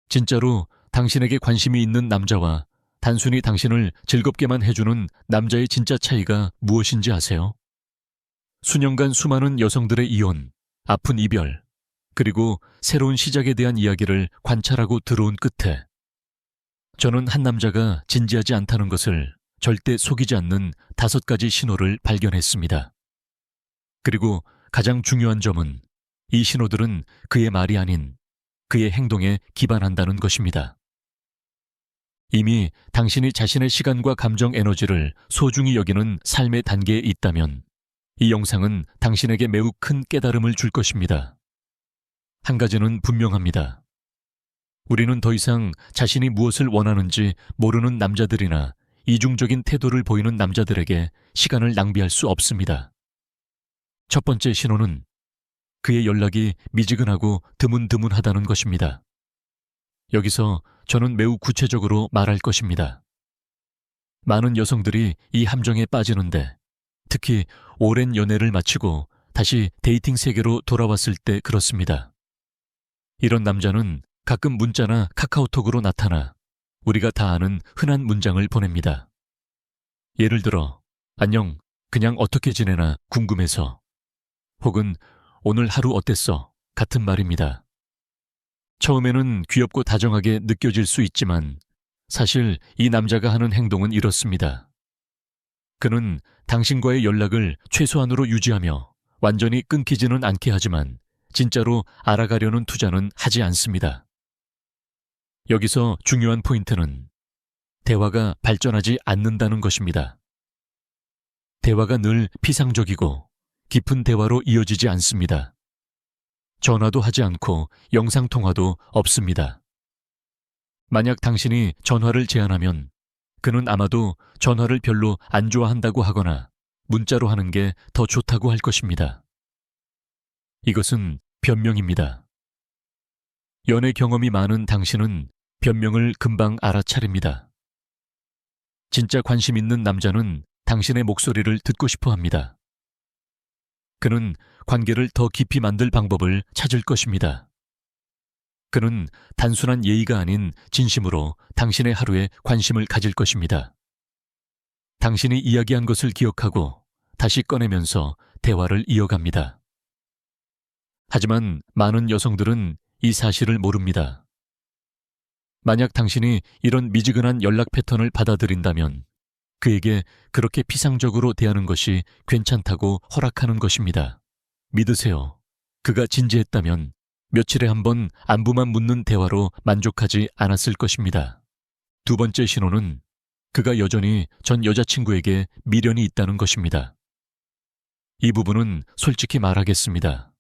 진짜로 당신에게 관심이 있는 남자와 단순히 당신을 즐겁게만 해주는 남자의 진짜 차이가 무엇인지 아세요? 수년간 수많은 여성들의 이혼, 아픈 이별, 그리고 새로운 시작에 대한 이야기를 관찰하고 들어온 끝에 저는 한 남자가 진지하지 않다는 것을 절대 속이지 않는 5가지 신호를 발견했습니다. 그리고 가장 중요한 점은 이 신호들은 그의 말이 아닌 그의 행동에 기반한다는 것입니다. 이미 당신이 자신의 시간과 감정 에너지를 소중히 여기는 삶의 단계에 있다면 이 영상은 당신에게 매우 큰 깨달음을 줄 것입니다. 한 가지는 분명합니다. 우리는 더 이상 자신이 무엇을 원하는지 모르는 남자들이나 이중적인 태도를 보이는 남자들에게 시간을 낭비할 수 없습니다. 첫 번째 신호는 그의 연락이 미지근하고 드문드문하다는 것입니다. 여기서 저는 매우 구체적으로 말할 것입니다. 많은 여성들이 이 함정에 빠지는데 특히 오랜 연애를 마치고 다시 데이팅 세계로 돌아왔을 때 그렇습니다. 이런 남자는 가끔 문자나 카카오톡으로 나타나 우리가 다 아는 흔한 문장을 보냅니다. 예를 들어, 안녕, 그냥 어떻게 지내나 궁금해서, 혹은 오늘 하루 어땠어? 같은 말입니다. 처음에는 귀엽고 다정하게 느껴질 수 있지만 사실 이 남자가 하는 행동은 이렇습니다. 그는 당신과의 연락을 최소한으로 유지하며 완전히 끊기지는 않게 하지만 진짜로 알아가려는 투자는 하지 않습니다. 여기서 중요한 포인트는 대화가 발전하지 않는다는 것입니다. 대화가 늘 피상적이고 깊은 대화로 이어지지 않습니다. 전화도 하지 않고 영상통화도 없습니다. 만약 당신이 전화를 제안하면 그는 아마도 전화를 별로 안 좋아한다고 하거나 문자로 하는 게 더 좋다고 할 것입니다. 이것은 변명입니다. 연애 경험이 많은 당신은 변명을 금방 알아차립니다. 진짜 관심 있는 남자는 당신의 목소리를 듣고 싶어 합니다. 그는 관계를 더 깊이 만들 방법을 찾을 것입니다. 그는 단순한 예의가 아닌 진심으로 당신의 하루에 관심을 가질 것입니다. 당신이 이야기한 것을 기억하고 다시 꺼내면서 대화를 이어갑니다. 하지만 많은 여성들은 이 사실을 모릅니다. 만약 당신이 이런 미지근한 연락 패턴을 받아들인다면 그에게 그렇게 피상적으로 대하는 것이 괜찮다고 허락하는 것입니다. 믿으세요. 그가 진지했다면 며칠에 한 번 안부만 묻는 대화로 만족하지 않았을 것입니다. 두 번째 신호는 그가 여전히 전 여자친구에게 미련이 있다는 것입니다. 이 부분은 솔직히 말하겠습니다.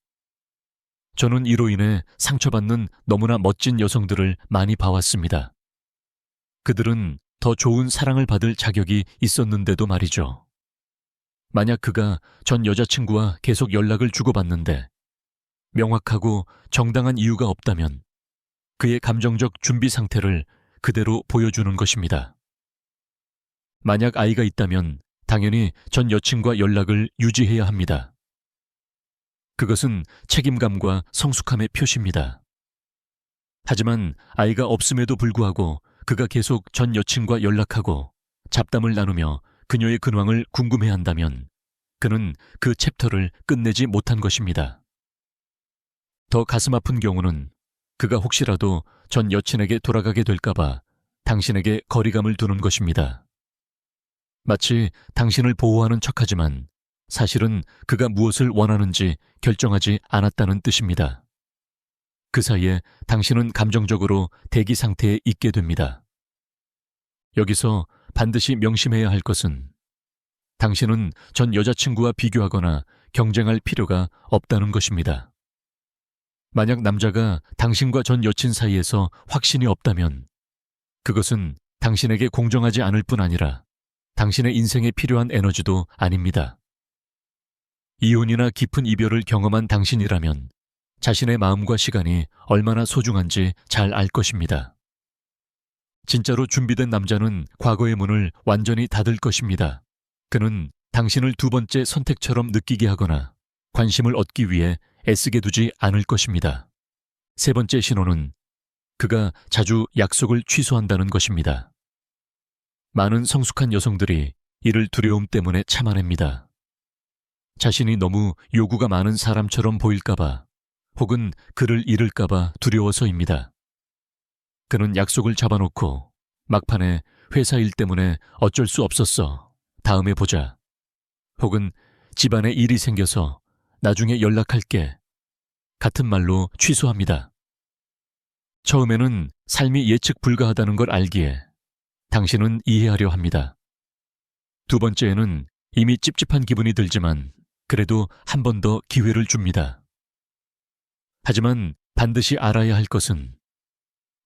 저는 이로 인해 상처받는 너무나 멋진 여성들을 많이 봐왔습니다. 그들은 더 좋은 사랑을 받을 자격이 있었는데도 말이죠. 만약 그가 전 여자친구와 계속 연락을 주고받는데 명확하고 정당한 이유가 없다면 그의 감정적 준비 상태를 그대로 보여주는 것입니다. 만약 아이가 있다면 당연히 전 여친과 연락을 유지해야 합니다. 그것은 책임감과 성숙함의 표시입니다. 하지만 아이가 없음에도 불구하고 그가 계속 전 여친과 연락하고 잡담을 나누며 그녀의 근황을 궁금해한다면 그는 그 챕터를 끝내지 못한 것입니다. 더 가슴 아픈 경우는 그가 혹시라도 전 여친에게 돌아가게 될까봐 당신에게 거리감을 두는 것입니다. 마치 당신을 보호하는 척하지만 사실은 그가 무엇을 원하는지 결정하지 않았다는 뜻입니다. 그 사이에 당신은 감정적으로 대기 상태에 있게 됩니다. 여기서 반드시 명심해야 할 것은 당신은 전 여자친구와 비교하거나 경쟁할 필요가 없다는 것입니다. 만약 남자가 당신과 전 여친 사이에서 확신이 없다면 그것은 당신에게 공정하지 않을 뿐 아니라 당신의 인생에 필요한 에너지도 아닙니다. 이혼이나 깊은 이별을 경험한 당신이라면 자신의 마음과 시간이 얼마나 소중한지 잘 알 것입니다. 진짜로 준비된 남자는 과거의 문을 완전히 닫을 것입니다. 그는 당신을 두 번째 선택처럼 느끼게 하거나 관심을 얻기 위해 애쓰게 두지 않을 것입니다. 세 번째 신호는 그가 자주 약속을 취소한다는 것입니다. 많은 성숙한 여성들이 이를 두려움 때문에 참아냅니다. 자신이 너무 요구가 많은 사람처럼 보일까봐 혹은 그를 잃을까봐 두려워서입니다. 그는 약속을 잡아놓고 막판에 회사 일 때문에 어쩔 수 없었어. 다음에 보자. 혹은 집안에 일이 생겨서 나중에 연락할게. 같은 말로 취소합니다. 처음에는 삶이 예측 불가하다는 걸 알기에 당신은 이해하려 합니다. 두 번째에는 이미 찝찝한 기분이 들지만 그래도 한 번 더 기회를 줍니다. 하지만 반드시 알아야 할 것은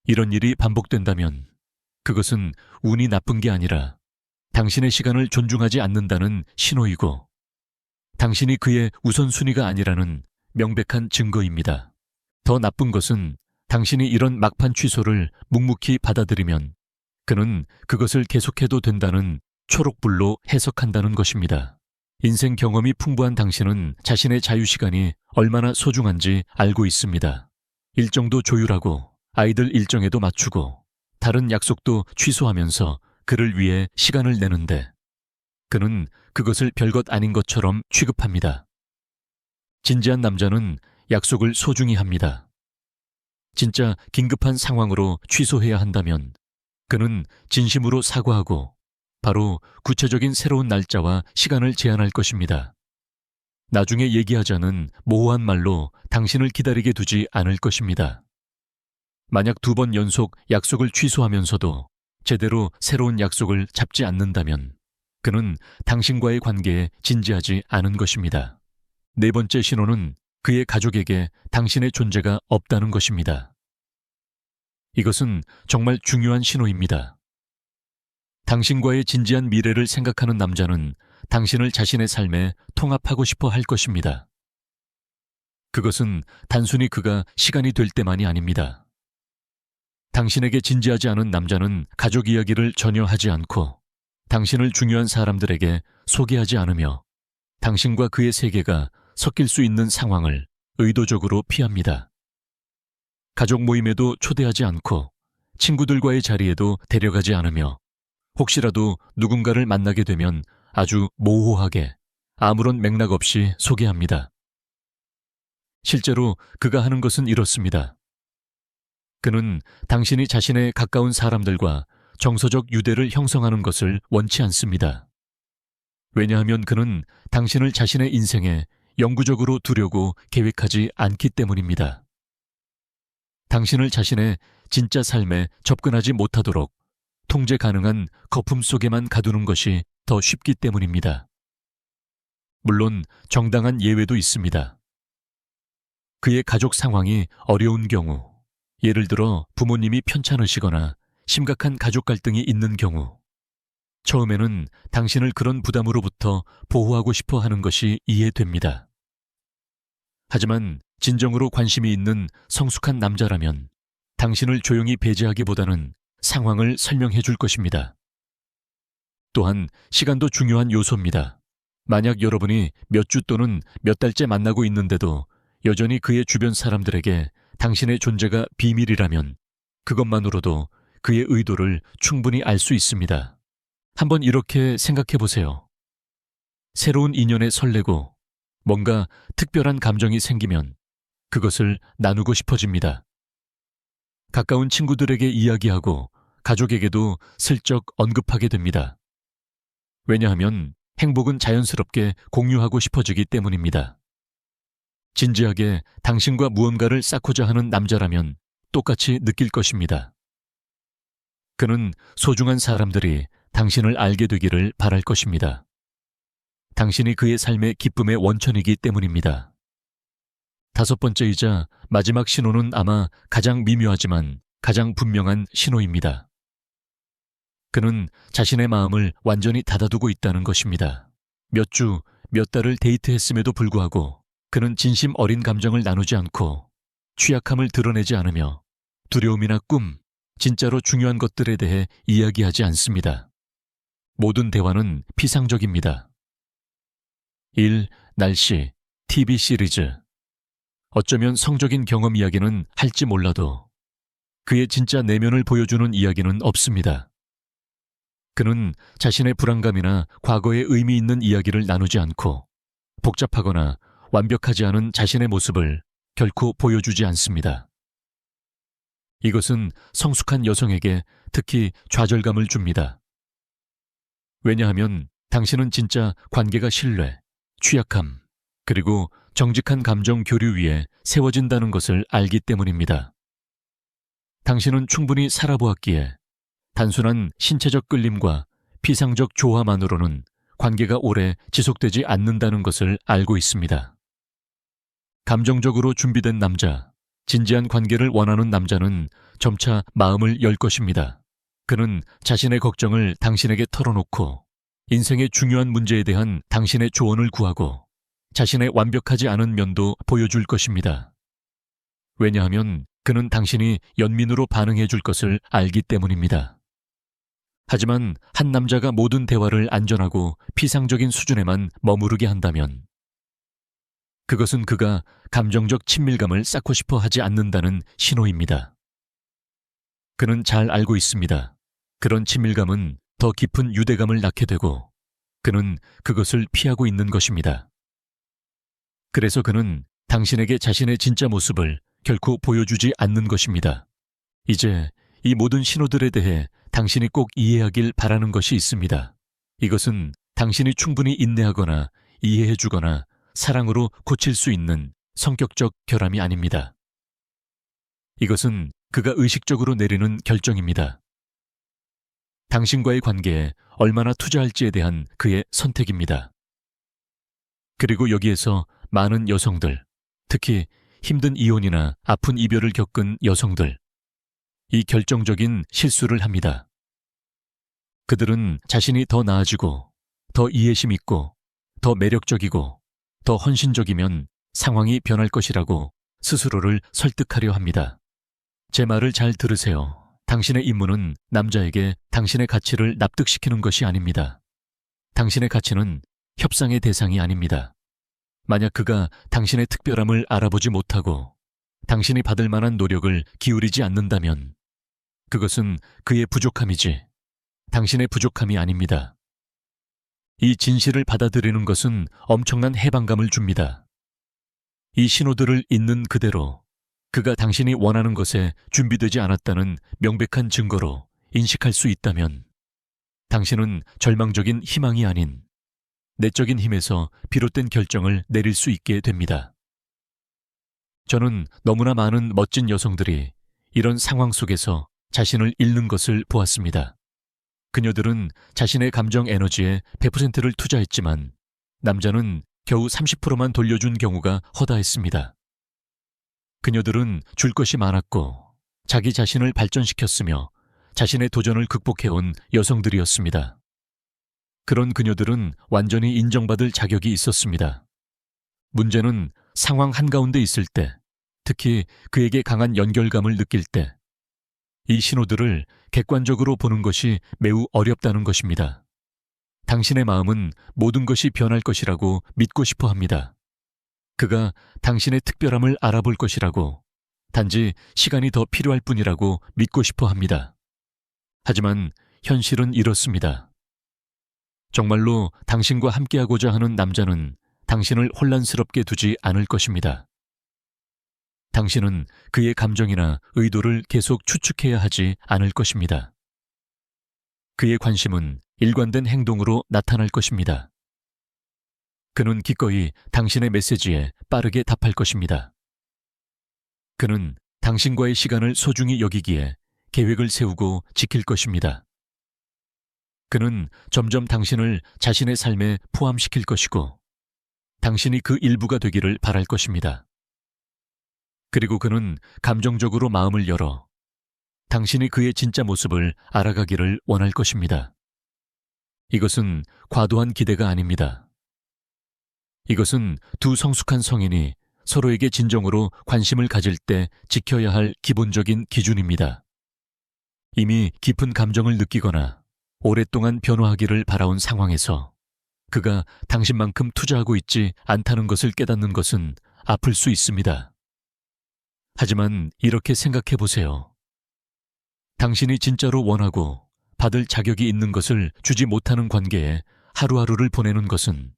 이런 일이 반복된다면 그것은 운이 나쁜 게 아니라 당신의 시간을 존중하지 않는다는 신호이고 당신이 그의 우선순위가 아니라는 명백한 증거입니다. 더 나쁜 것은 당신이 이런 막판 취소를 묵묵히 받아들이면 그는 그것을 계속해도 된다는 초록불로 해석한다는 것입니다. 인생 경험이 풍부한 당신은 자신의 자유시간이 얼마나 소중한지 알고 있습니다. 일정도 조율하고 아이들 일정에도 맞추고 다른 약속도 취소하면서 그를 위해 시간을 내는데 그는 그것을 별것 아닌 것처럼 취급합니다. 진지한 남자는 약속을 소중히 합니다. 진짜 긴급한 상황으로 취소해야 한다면 그는 진심으로 사과하고 바로 구체적인 새로운 날짜와 시간을 제안할 것입니다. 나중에 얘기하자는 모호한 말로 당신을 기다리게 두지 않을 것입니다. 만약 2번 연속 약속을 취소하면서도 제대로 새로운 약속을 잡지 않는다면 그는 당신과의 관계에 진지하지 않은 것입니다. 네 번째 신호는 그의 가족에게 당신의 존재가 없다는 것입니다. 이것은 정말 중요한 신호입니다. 당신과의 진지한 미래를 생각하는 남자는 당신을 자신의 삶에 통합하고 싶어 할 것입니다. 그것은 단순히 그가 시간이 될 때만이 아닙니다. 당신에게 진지하지 않은 남자는 가족 이야기를 전혀 하지 않고 당신을 중요한 사람들에게 소개하지 않으며 당신과 그의 세계가 섞일 수 있는 상황을 의도적으로 피합니다. 가족 모임에도 초대하지 않고 친구들과의 자리에도 데려가지 않으며 혹시라도 누군가를 만나게 되면 아주 모호하게 아무런 맥락 없이 소개합니다. 실제로 그가 하는 것은 이렇습니다. 그는 당신이 자신의 가까운 사람들과 정서적 유대를 형성하는 것을 원치 않습니다. 왜냐하면 그는 당신을 자신의 인생에 영구적으로 두려고 계획하지 않기 때문입니다. 당신을 자신의 진짜 삶에 접근하지 못하도록 통제 가능한 거품 속에만 가두는 것이 더 쉽기 때문입니다. 물론 정당한 예외도 있습니다. 그의 가족 상황이 어려운 경우, 예를 들어 부모님이 편찮으시거나 심각한 가족 갈등이 있는 경우, 처음에는 당신을 그런 부담으로부터 보호하고 싶어 하는 것이 이해됩니다. 하지만 진정으로 관심이 있는 성숙한 남자라면 당신을 조용히 배제하기보다는 상황을 설명해 줄 것입니다. 또한 시간도 중요한 요소입니다. 만약 여러분이 몇 주 또는 몇 달째 만나고 있는데도 여전히 그의 주변 사람들에게 당신의 존재가 비밀이라면 그것만으로도 그의 의도를 충분히 알 수 있습니다. 한번 이렇게 생각해 보세요. 새로운 인연에 설레고 뭔가 특별한 감정이 생기면 그것을 나누고 싶어집니다. 가까운 친구들에게 이야기하고 가족에게도 슬쩍 언급하게 됩니다. 왜냐하면 행복은 자연스럽게 공유하고 싶어지기 때문입니다. 진지하게 당신과 무언가를 쌓고자 하는 남자라면 똑같이 느낄 것입니다. 그는 소중한 사람들이 당신을 알게 되기를 바랄 것입니다. 당신이 그의 삶의 기쁨의 원천이기 때문입니다. 5번째이자 마지막 신호는 아마 가장 미묘하지만 가장 분명한 신호입니다. 그는 자신의 마음을 완전히 닫아두고 있다는 것입니다. 몇 주, 몇 달을 데이트했음에도 불구하고 그는 진심 어린 감정을 나누지 않고 취약함을 드러내지 않으며 두려움이나 꿈, 진짜로 중요한 것들에 대해 이야기하지 않습니다. 모든 대화는 피상적입니다. 일, 날씨, TV 시리즈. 어쩌면 성적인 경험 이야기는 할지 몰라도 그의 진짜 내면을 보여주는 이야기는 없습니다. 그는 자신의 불안감이나 과거의 의미 있는 이야기를 나누지 않고 복잡하거나 완벽하지 않은 자신의 모습을 결코 보여주지 않습니다. 이것은 성숙한 여성에게 특히 좌절감을 줍니다. 왜냐하면 당신은 진짜 관계가 신뢰, 취약함, 그리고 정직한 감정 교류 위에 세워진다는 것을 알기 때문입니다. 당신은 충분히 살아보았기에 단순한 신체적 끌림과 피상적 조화만으로는 관계가 오래 지속되지 않는다는 것을 알고 있습니다. 감정적으로 준비된 남자, 진지한 관계를 원하는 남자는 점차 마음을 열 것입니다. 그는 자신의 걱정을 당신에게 털어놓고 인생의 중요한 문제에 대한 당신의 조언을 구하고 자신의 완벽하지 않은 면도 보여줄 것입니다. 왜냐하면 그는 당신이 연민으로 반응해 줄 것을 알기 때문입니다. 하지만 한 남자가 모든 대화를 안전하고 피상적인 수준에만 머무르게 한다면 그것은 그가 감정적 친밀감을 쌓고 싶어 하지 않는다는 신호입니다. 그는 잘 알고 있습니다. 그런 친밀감은 더 깊은 유대감을 낳게 되고 그는 그것을 피하고 있는 것입니다. 그래서 그는 당신에게 자신의 진짜 모습을 결코 보여주지 않는 것입니다. 이제 이 모든 신호들에 대해 당신이 꼭 이해하길 바라는 것이 있습니다. 이것은 당신이 충분히 인내하거나 이해해주거나 사랑으로 고칠 수 있는 성격적 결함이 아닙니다. 이것은 그가 의식적으로 내리는 결정입니다. 당신과의 관계에 얼마나 투자할지에 대한 그의 선택입니다. 그리고 여기에서 많은 여성들, 특히 힘든 이혼이나 아픈 이별을 겪은 여성들, 이 결정적인 실수를 합니다. 그들은 자신이 더 나아지고, 더 이해심 있고, 더 매력적이고, 더 헌신적이면 상황이 변할 것이라고 스스로를 설득하려 합니다. 제 말을 잘 들으세요. 당신의 임무는 남자에게 당신의 가치를 납득시키는 것이 아닙니다. 당신의 가치는 협상의 대상이 아닙니다. 만약 그가 당신의 특별함을 알아보지 못하고 당신이 받을 만한 노력을 기울이지 않는다면 그것은 그의 부족함이지 당신의 부족함이 아닙니다. 이 진실을 받아들이는 것은 엄청난 해방감을 줍니다. 이 신호들을 있는 그대로 그가 당신이 원하는 것에 준비되지 않았다는 명백한 증거로 인식할 수 있다면 당신은 절망적인 희망이 아닌 내적인 힘에서 비롯된 결정을 내릴 수 있게 됩니다. 저는 너무나 많은 멋진 여성들이 이런 상황 속에서 자신을 잃는 것을 보았습니다. 그녀들은 자신의 감정 에너지에 100%를 투자했지만 남자는 겨우 30%만 돌려준 경우가 허다했습니다. 그녀들은 줄 것이 많았고 자기 자신을 발전시켰으며 자신의 도전을 극복해온 여성들이었습니다. 그런 그녀들은 완전히 인정받을 자격이 있었습니다. 문제는 상황 한가운데 있을 때, 특히 그에게 강한 연결감을 느낄 때, 이 신호들을 객관적으로 보는 것이 매우 어렵다는 것입니다. 당신의 마음은 모든 것이 변할 것이라고 믿고 싶어 합니다. 그가 당신의 특별함을 알아볼 것이라고, 단지 시간이 더 필요할 뿐이라고 믿고 싶어 합니다. 하지만 현실은 이렇습니다. 정말로 당신과 함께하고자 하는 남자는 당신을 혼란스럽게 두지 않을 것입니다. 당신은 그의 감정이나 의도를 계속 추측해야 하지 않을 것입니다. 그의 관심은 일관된 행동으로 나타날 것입니다. 그는 기꺼이 당신의 메시지에 빠르게 답할 것입니다. 그는 당신과의 시간을 소중히 여기기에 계획을 세우고 지킬 것입니다. 그는 점점 당신을 자신의 삶에 포함시킬 것이고 당신이 그 일부가 되기를 바랄 것입니다. 그리고 그는 감정적으로 마음을 열어 당신이 그의 진짜 모습을 알아가기를 원할 것입니다. 이것은 과도한 기대가 아닙니다. 이것은 두 성숙한 성인이 서로에게 진정으로 관심을 가질 때 지켜야 할 기본적인 기준입니다. 이미 깊은 감정을 느끼거나 오랫동안 변화하기를 바라온 상황에서 그가 당신만큼 투자하고 있지 않다는 것을 깨닫는 것은 아플 수 있습니다. 하지만 이렇게 생각해 보세요. 당신이 진짜로 원하고 받을 자격이 있는 것을 주지 못하는 관계에 하루하루를 보내는 것은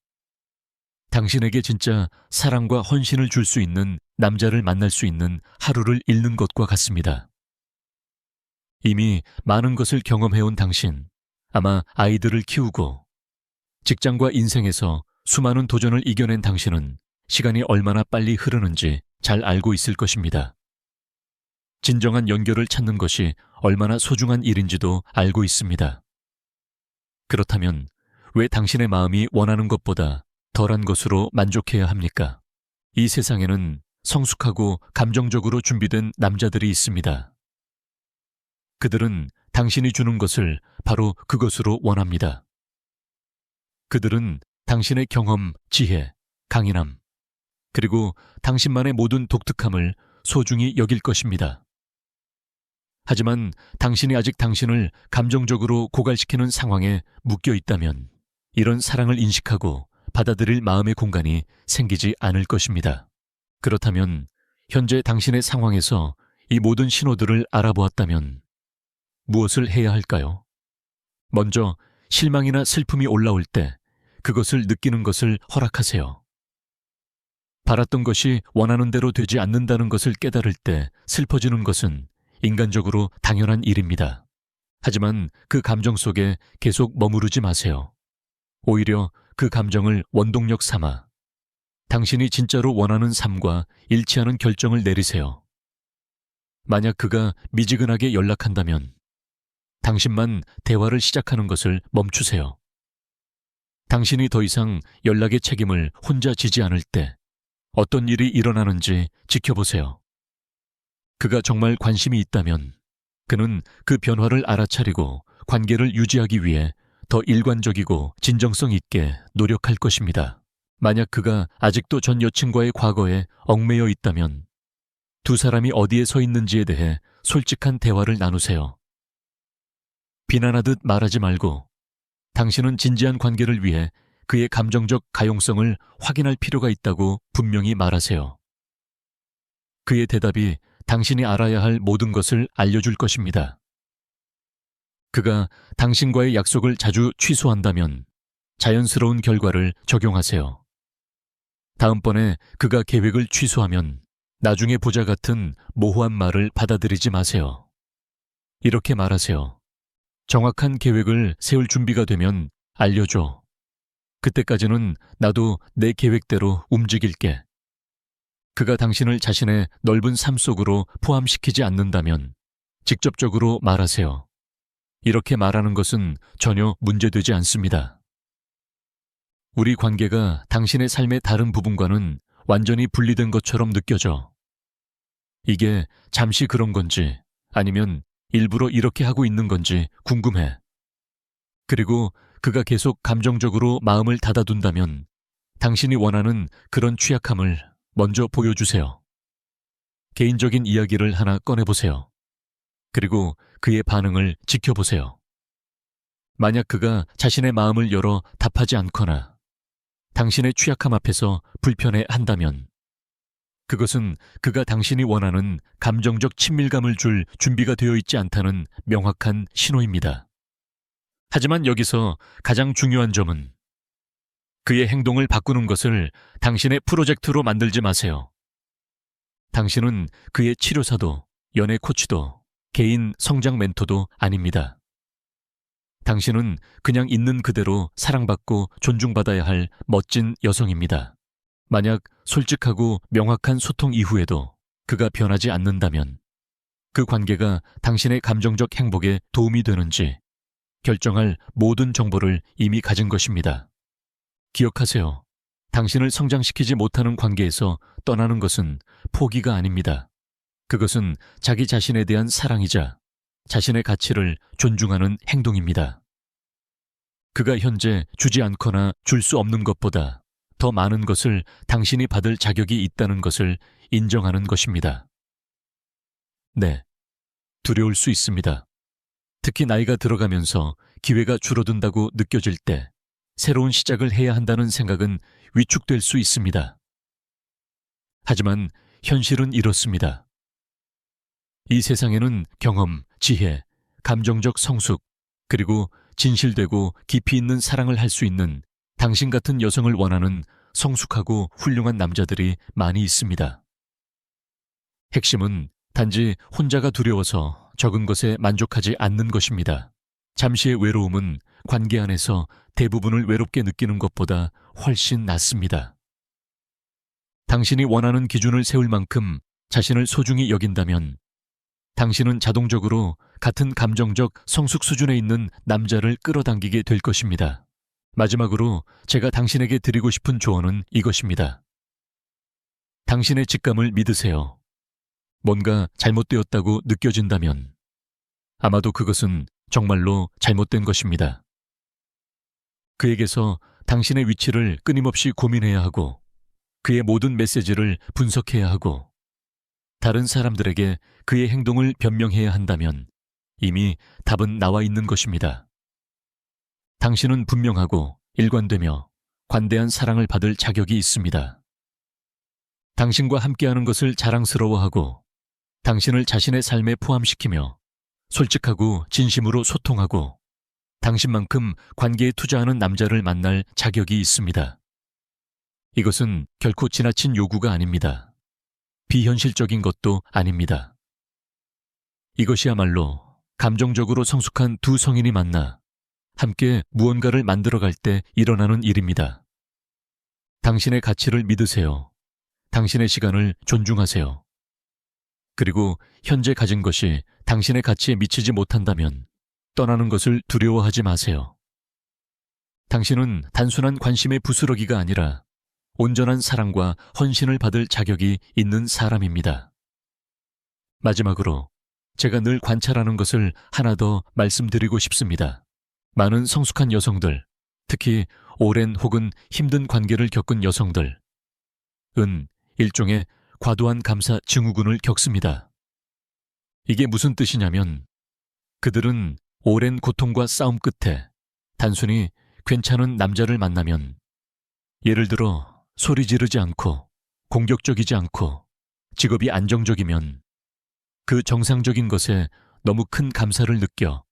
당신에게 진짜 사랑과 헌신을 줄 수 있는 남자를 만날 수 있는 하루를 잃는 것과 같습니다. 이미 많은 것을 경험해온 당신, 아마 아이들을 키우고 직장과 인생에서 수많은 도전을 이겨낸 당신은 시간이 얼마나 빨리 흐르는지 잘 알고 있을 것입니다. 진정한 연결을 찾는 것이 얼마나 소중한 일인지도 알고 있습니다. 그렇다면 왜 당신의 마음이 원하는 것보다 덜한 것으로 만족해야 합니까? 이 세상에는 성숙하고 감정적으로 준비된 남자들이 있습니다. 그들은 당신이 주는 것을 바로 그것으로 원합니다. 그들은 당신의 경험, 지혜, 강인함, 그리고 당신만의 모든 독특함을 소중히 여길 것입니다. 하지만 당신이 아직 당신을 감정적으로 고갈시키는 상황에 묶여 있다면 이런 사랑을 인식하고 받아들일 마음의 공간이 생기지 않을 것입니다. 그렇다면 현재 당신의 상황에서 이 모든 신호들을 알아보았다면 무엇을 해야 할까요? 먼저 실망이나 슬픔이 올라올 때 그것을 느끼는 것을 허락하세요. 바랐던 것이 원하는 대로 되지 않는다는 것을 깨달을 때 슬퍼지는 것은 인간적으로 당연한 일입니다. 하지만 그 감정 속에 계속 머무르지 마세요. 오히려 그 감정을 원동력 삼아 당신이 진짜로 원하는 삶과 일치하는 결정을 내리세요. 만약 그가 미지근하게 연락한다면 당신만 대화를 시작하는 것을 멈추세요. 당신이 더 이상 연락의 책임을 혼자 지지 않을 때 어떤 일이 일어나는지 지켜보세요. 그가 정말 관심이 있다면 그는 그 변화를 알아차리고 관계를 유지하기 위해 더 일관적이고 진정성 있게 노력할 것입니다. 만약 그가 아직도 전 여친과의 과거에 얽매여 있다면 두 사람이 어디에 서 있는지에 대해 솔직한 대화를 나누세요. 비난하듯 말하지 말고 당신은 진지한 관계를 위해 그의 감정적 가용성을 확인할 필요가 있다고 분명히 말하세요. 그의 대답이 당신이 알아야 할 모든 것을 알려줄 것입니다. 그가 당신과의 약속을 자주 취소한다면 자연스러운 결과를 적용하세요. 다음번에 그가 계획을 취소하면 나중에 보자 같은 모호한 말을 받아들이지 마세요. 이렇게 말하세요. 정확한 계획을 세울 준비가 되면 알려줘. 그때까지는 나도 내 계획대로 움직일게. 그가 당신을 자신의 넓은 삶 속으로 포함시키지 않는다면 직접적으로 말하세요. 이렇게 말하는 것은 전혀 문제되지 않습니다. 우리 관계가 당신의 삶의 다른 부분과는 완전히 분리된 것처럼 느껴져. 이게 잠시 그런 건지 아니면 일부러 이렇게 하고 있는 건지 궁금해. 그리고 그가 계속 감정적으로 마음을 닫아둔다면 당신이 원하는 그런 취약함을 먼저 보여주세요. 개인적인 이야기를 하나 꺼내보세요. 그리고 그의 반응을 지켜보세요. 만약 그가 자신의 마음을 열어 답하지 않거나 당신의 취약함 앞에서 불편해 한다면 그것은 그가 당신이 원하는 감정적 친밀감을 줄 준비가 되어 있지 않다는 명확한 신호입니다. 하지만 여기서 가장 중요한 점은 그의 행동을 바꾸는 것을 당신의 프로젝트로 만들지 마세요. 당신은 그의 치료사도, 연애 코치도, 개인 성장 멘토도 아닙니다. 당신은 그냥 있는 그대로 사랑받고 존중받아야 할 멋진 여성입니다. 만약 솔직하고 명확한 소통 이후에도 그가 변하지 않는다면 그 관계가 당신의 감정적 행복에 도움이 되는지 결정할 모든 정보를 이미 가진 것입니다. 기억하세요. 당신을 성장시키지 못하는 관계에서 떠나는 것은 포기가 아닙니다. 그것은 자기 자신에 대한 사랑이자 자신의 가치를 존중하는 행동입니다. 그가 현재 주지 않거나 줄 수 없는 것보다 더 많은 것을 당신이 받을 자격이 있다는 것을 인정하는 것입니다. 네, 두려울 수 있습니다. 특히 나이가 들어가면서 기회가 줄어든다고 느껴질 때 새로운 시작을 해야 한다는 생각은 위축될 수 있습니다. 하지만 현실은 이렇습니다. 이 세상에는 경험, 지혜, 감정적 성숙, 그리고 진실되고 깊이 있는 사랑을 할 수 있는 당신 같은 여성을 원하는 성숙하고 훌륭한 남자들이 많이 있습니다. 핵심은 단지 혼자가 두려워서 적은 것에 만족하지 않는 것입니다. 잠시의 외로움은 관계 안에서 대부분을 외롭게 느끼는 것보다 훨씬 낫습니다. 당신이 원하는 기준을 세울 만큼 자신을 소중히 여긴다면 당신은 자동적으로 같은 감정적 성숙 수준에 있는 남자를 끌어당기게 될 것입니다. 마지막으로 제가 당신에게 드리고 싶은 조언은 이것입니다. 당신의 직감을 믿으세요. 뭔가 잘못되었다고 느껴진다면 아마도 그것은 정말로 잘못된 것입니다. 그에게서 당신의 위치를 끊임없이 고민해야 하고 그의 모든 메시지를 분석해야 하고 다른 사람들에게 그의 행동을 변명해야 한다면 이미 답은 나와 있는 것입니다. 당신은 분명하고 일관되며 관대한 사랑을 받을 자격이 있습니다. 당신과 함께하는 것을 자랑스러워하고 당신을 자신의 삶에 포함시키며 솔직하고 진심으로 소통하고 당신만큼 관계에 투자하는 남자를 만날 자격이 있습니다. 이것은 결코 지나친 요구가 아닙니다. 비현실적인 것도 아닙니다. 이것이야말로 감정적으로 성숙한 두 성인이 만나 함께 무언가를 만들어갈 때 일어나는 일입니다. 당신의 가치를 믿으세요. 당신의 시간을 존중하세요. 그리고 현재 가진 것이 당신의 가치에 미치지 못한다면 떠나는 것을 두려워하지 마세요. 당신은 단순한 관심의 부스러기가 아니라 온전한 사랑과 헌신을 받을 자격이 있는 사람입니다. 마지막으로 제가 늘 관찰하는 것을 하나 더 말씀드리고 싶습니다. 많은 성숙한 여성들, 특히 오랜 혹은 힘든 관계를 겪은 여성들은 일종의 과도한 감사 증후군을 겪습니다. 이게 무슨 뜻이냐면 그들은 오랜 고통과 싸움 끝에 단순히 괜찮은 남자를 만나면 예를 들어 소리 지르지 않고 공격적이지 않고 직업이 안정적이면 그 정상적인 것에 너무 큰 감사를 느껴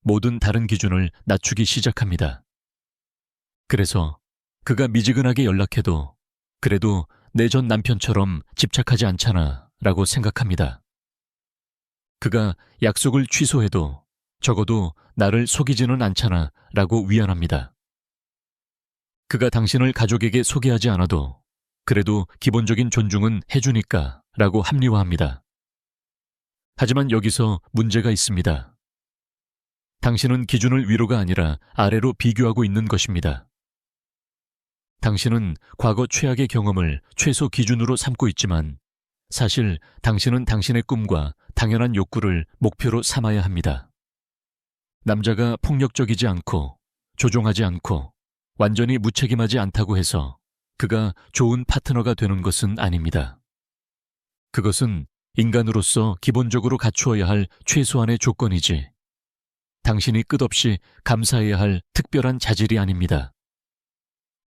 모든 다른 기준을 낮추기 시작합니다. 그래서 그가 미지근하게 연락해도 그래도 내 전 남편처럼 집착하지 않잖아 라고 생각합니다. 그가 약속을 취소해도 적어도 나를 속이지는 않잖아 라고 위안합니다. 그가 당신을 가족에게 소개하지 않아도 그래도 기본적인 존중은 해주니까 라고 합리화합니다. 하지만 여기서 문제가 있습니다. 당신은 기준을 위로가 아니라 아래로 비교하고 있는 것입니다. 당신은 과거 최악의 경험을 최소 기준으로 삼고 있지만 사실 당신은 당신의 꿈과 당연한 욕구를 목표로 삼아야 합니다. 남자가 폭력적이지 않고 조종하지 않고 완전히 무책임하지 않다고 해서 그가 좋은 파트너가 되는 것은 아닙니다. 그것은 인간으로서 기본적으로 갖추어야 할 최소한의 조건이지 당신이 끝없이 감사해야 할 특별한 자질이 아닙니다.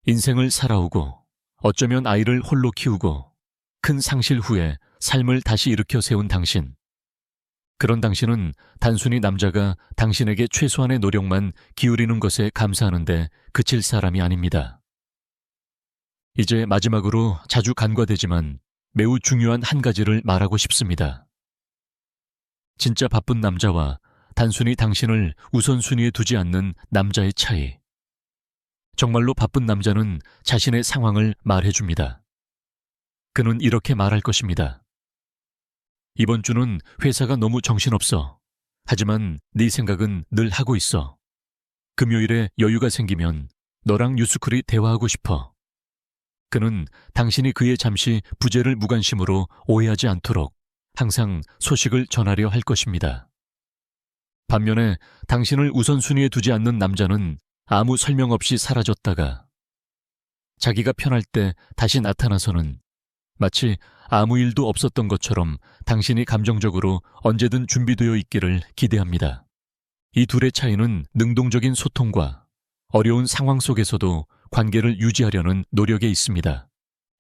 인생을 살아오고 어쩌면 아이를 홀로 키우고 큰 상실 후에 삶을 다시 일으켜 세운 당신. 그런 당신은 단순히 남자가 당신에게 최소한의 노력만 기울이는 것에 감사하는데 그칠 사람이 아닙니다. 이제 마지막으로 자주 간과되지만 매우 중요한 한 가지를 말하고 싶습니다. 진짜 바쁜 남자와 단순히 당신을 우선순위에 두지 않는 남자의 차이. 정말로 바쁜 남자는 자신의 상황을 말해줍니다. 그는 이렇게 말할 것입니다. 이번 주는 회사가 너무 정신없어. 하지만 네 생각은 늘 하고 있어. 금요일에 여유가 생기면 너랑 뉴스쿨이 대화하고 싶어. 그는 당신이 그의 잠시 부재를 무관심으로 오해하지 않도록 항상 소식을 전하려 할 것입니다. 반면에 당신을 우선순위에 두지 않는 남자는 아무 설명 없이 사라졌다가 자기가 편할 때 다시 나타나서는 마치 아무 일도 없었던 것처럼 당신이 감정적으로 언제든 준비되어 있기를 기대합니다. 이 둘의 차이는 능동적인 소통과 어려운 상황 속에서도 관계를 유지하려는 노력에 있습니다.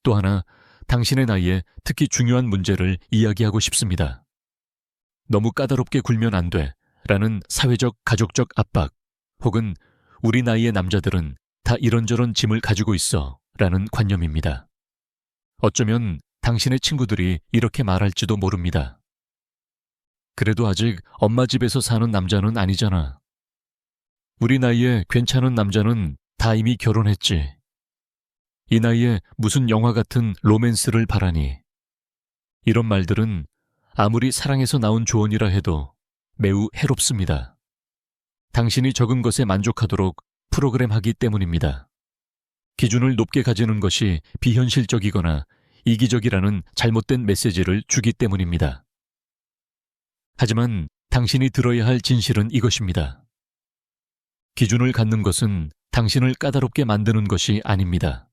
또 하나, 당신의 나이에 특히 중요한 문제를 이야기하고 싶습니다. 너무 까다롭게 굴면 안 돼 라는 사회적, 가족적 압박, 혹은 우리 나이의 남자들은 다 이런저런 짐을 가지고 있어 라는 관념입니다. 어쩌면 당신의 친구들이 이렇게 말할지도 모릅니다. 그래도 아직 엄마 집에서 사는 남자는 아니잖아. 우리 나이에 괜찮은 남자는 다 이미 결혼했지. 이 나이에 무슨 영화 같은 로맨스를 바라니. 이런 말들은 아무리 사랑에서 나온 조언이라 해도 매우 해롭습니다. 당신이 적은 것에 만족하도록 프로그램하기 때문입니다. 기준을 높게 가지는 것이 비현실적이거나 이기적이라는 잘못된 메시지를 주기 때문입니다. 하지만 당신이 들어야 할 진실은 이것입니다. 기준을 갖는 것은 당신을 까다롭게 만드는 것이 아닙니다.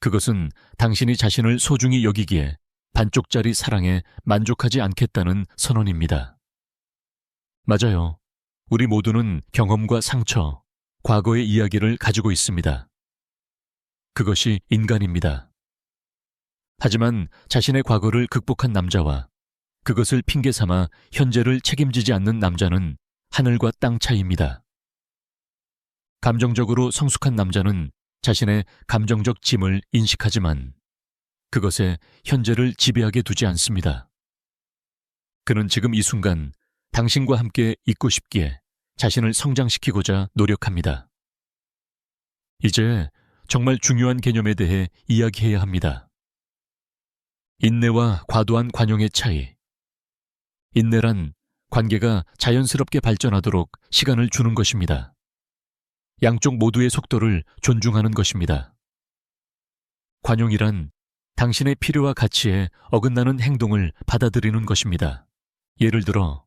그것은 당신이 자신을 소중히 여기기에 반쪽짜리 사랑에 만족하지 않겠다는 선언입니다. 맞아요. 우리 모두는 경험과 상처, 과거의 이야기를 가지고 있습니다. 그것이 인간입니다. 하지만 자신의 과거를 극복한 남자와 그것을 핑계 삼아 현재를 책임지지 않는 남자는 하늘과 땅 차이입니다. 감정적으로 성숙한 남자는 자신의 감정적 짐을 인식하지만 그것에 현재를 지배하게 두지 않습니다. 그는 지금 이 순간 당신과 함께 있고 싶기에 자신을 성장시키고자 노력합니다. 이제 정말 중요한 개념에 대해 이야기해야 합니다. 인내와 과도한 관용의 차이. 인내란 관계가 자연스럽게 발전하도록 시간을 주는 것입니다. 양쪽 모두의 속도를 존중하는 것입니다. 관용이란 당신의 필요와 가치에 어긋나는 행동을 받아들이는 것입니다. 예를 들어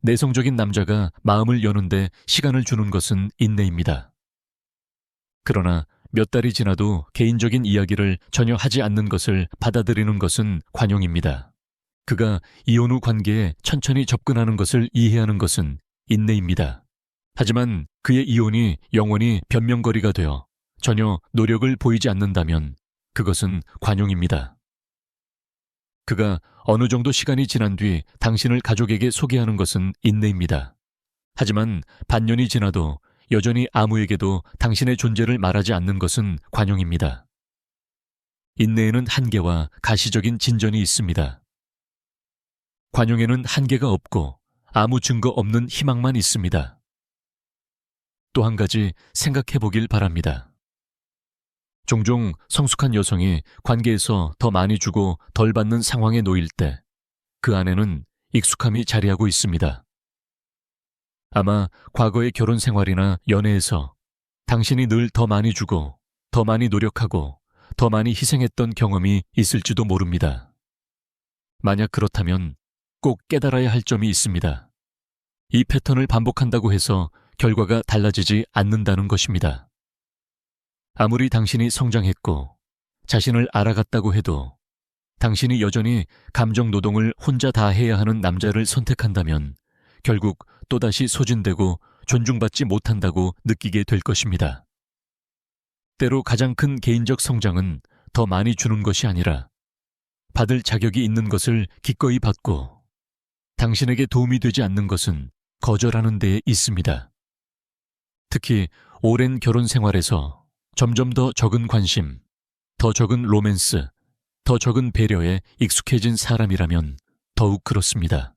내성적인 남자가 마음을 여는데 시간을 주는 것은 인내입니다. 그러나 몇 달이 지나도 개인적인 이야기를 전혀 하지 않는 것을 받아들이는 것은 관용입니다. 그가 이혼 후 관계에 천천히 접근하는 것을 이해하는 것은 인내입니다. 하지만 그의 이혼이 영원히 변명거리가 되어 전혀 노력을 보이지 않는다면 그것은 관용입니다. 그가 어느 정도 시간이 지난 뒤 당신을 가족에게 소개하는 것은 인내입니다. 하지만 반년이 지나도 여전히 아무에게도 당신의 존재를 말하지 않는 것은 관용입니다. 인내에는 한계와 가시적인 진전이 있습니다. 관용에는 한계가 없고 아무 증거 없는 희망만 있습니다. 또 한 가지 생각해 보길 바랍니다. 종종 성숙한 여성이 관계에서 더 많이 주고 덜 받는 상황에 놓일 때 그 안에는 익숙함이 자리하고 있습니다. 아마 과거의 결혼 생활이나 연애에서 당신이 늘 더 많이 주고 더 많이 노력하고 더 많이 희생했던 경험이 있을지도 모릅니다. 만약 그렇다면 꼭 깨달아야 할 점이 있습니다. 이 패턴을 반복한다고 해서 결과가 달라지지 않는다는 것입니다. 아무리 당신이 성장했고 자신을 알아갔다고 해도 당신이 여전히 감정 노동을 혼자 다 해야 하는 남자를 선택한다면 결국 또다시 소진되고 존중받지 못한다고 느끼게 될 것입니다. 때로 가장 큰 개인적 성장은 더 많이 주는 것이 아니라 받을 자격이 있는 것을 기꺼이 받고 당신에게 도움이 되지 않는 것은 거절하는 데에 있습니다. 특히 오랜 결혼 생활에서 점점 더 적은 관심, 더 적은 로맨스, 더 적은 배려에 익숙해진 사람이라면 더욱 그렇습니다.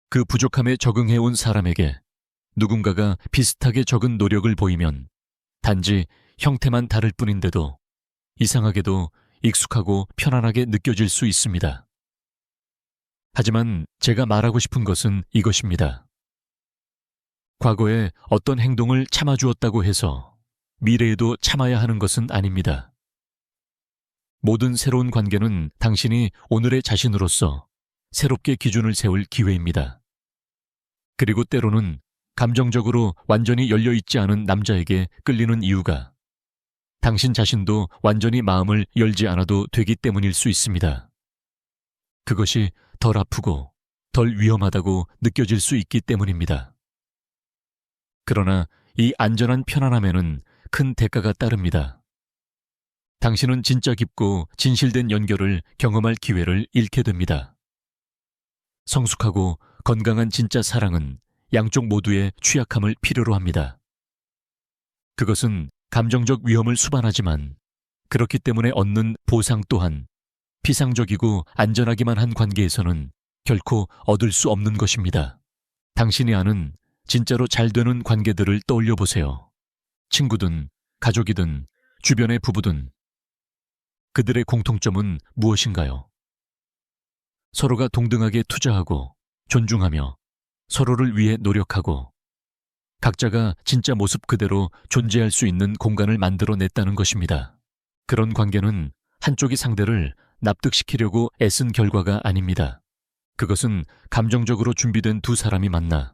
그 부족함에 적응해온 사람에게 누군가가 비슷하게 적은 노력을 보이면 단지 형태만 다를 뿐인데도 이상하게도 익숙하고 편안하게 느껴질 수 있습니다. 하지만 제가 말하고 싶은 것은 이것입니다. 과거에 어떤 행동을 참아주었다고 해서 미래에도 참아야 하는 것은 아닙니다. 모든 새로운 관계는 당신이 오늘의 자신으로서 새롭게 기준을 세울 기회입니다. 그리고 때로는 감정적으로 완전히 열려있지 않은 남자에게 끌리는 이유가 당신 자신도 완전히 마음을 열지 않아도 되기 때문일 수 있습니다. 그것이 덜 아프고 덜 위험하다고 느껴질 수 있기 때문입니다. 그러나 이 안전한 편안함에는 큰 대가가 따릅니다. 당신은 진짜 깊고 진실된 연결을 경험할 기회를 잃게 됩니다. 성숙하고 건강한 진짜 사랑은 양쪽 모두의 취약함을 필요로 합니다. 그것은 감정적 위험을 수반하지만 그렇기 때문에 얻는 보상 또한 피상적이고 안전하기만 한 관계에서는 결코 얻을 수 없는 것입니다. 당신이 아는 진짜로 잘 되는 관계들을 떠올려 보세요. 친구든 가족이든 주변의 부부든 그들의 공통점은 무엇인가요? 서로가 동등하게 투자하고 존중하며 서로를 위해 노력하고 각자가 진짜 모습 그대로 존재할 수 있는 공간을 만들어냈다는 것입니다. 그런 관계는 한쪽이 상대를 납득시키려고 애쓴 결과가 아닙니다. 그것은 감정적으로 준비된 두 사람이 만나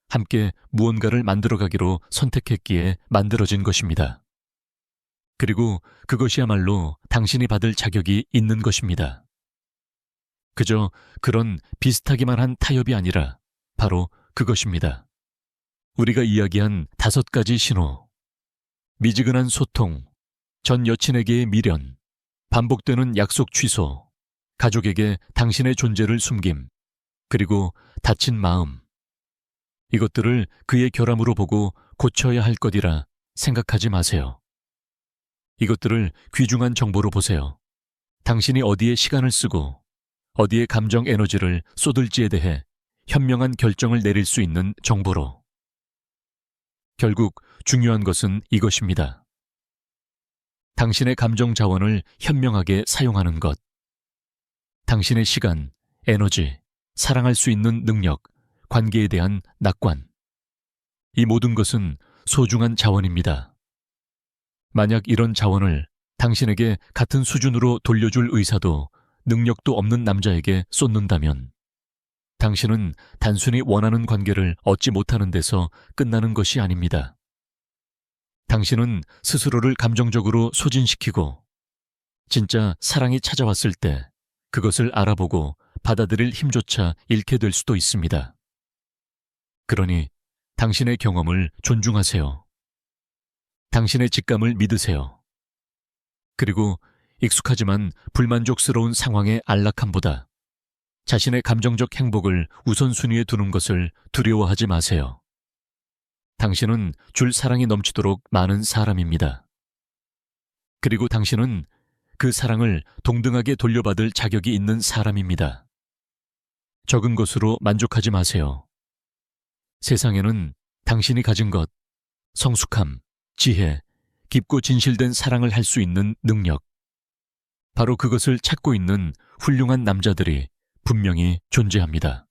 함께 무언가를 만들어가기로 선택했기에 만들어진 것입니다. 그리고 그것이야말로 당신이 받을 자격이 있는 것입니다. 그저 그런 비슷하기만 한 타협이 아니라 바로 그것입니다. 우리가 이야기한 5가지 신호, 미지근한 소통, 전 여친에게의 미련, 반복되는 약속 취소, 가족에게 당신의 존재를 숨김, 그리고 다친 마음. 이것들을 그의 결함으로 보고 고쳐야 할 것이라 생각하지 마세요. 이것들을 귀중한 정보로 보세요. 당신이 어디에 시간을 쓰고 어디에 감정 에너지를 쏟을지에 대해 현명한 결정을 내릴 수 있는 정보로. 결국 중요한 것은 이것입니다. 당신의 감정 자원을 현명하게 사용하는 것. 당신의 시간, 에너지, 사랑할 수 있는 능력, 관계에 대한 낙관. 이 모든 것은 소중한 자원입니다. 만약 이런 자원을 당신에게 같은 수준으로 돌려줄 의사도 능력도 없는 남자에게 쏟는다면 당신은 단순히 원하는 관계를 얻지 못하는 데서 끝나는 것이 아닙니다. 당신은 스스로를 감정적으로 소진시키고 진짜 사랑이 찾아왔을 때 그것을 알아보고 받아들일 힘조차 잃게 될 수도 있습니다. 그러니 당신의 경험을 존중하세요. 당신의 직감을 믿으세요. 그리고 익숙하지만 불만족스러운 상황의 안락함보다 자신의 감정적 행복을 우선순위에 두는 것을 두려워하지 마세요. 당신은 줄 사랑이 넘치도록 많은 사람입니다. 그리고 당신은 그 사랑을 동등하게 돌려받을 자격이 있는 사람입니다. 적은 것으로 만족하지 마세요. 세상에는 당신이 가진 것, 성숙함, 지혜, 깊고 진실된 사랑을 할 수 있는 능력, 바로 그것을 찾고 있는 훌륭한 남자들이 분명히 존재합니다.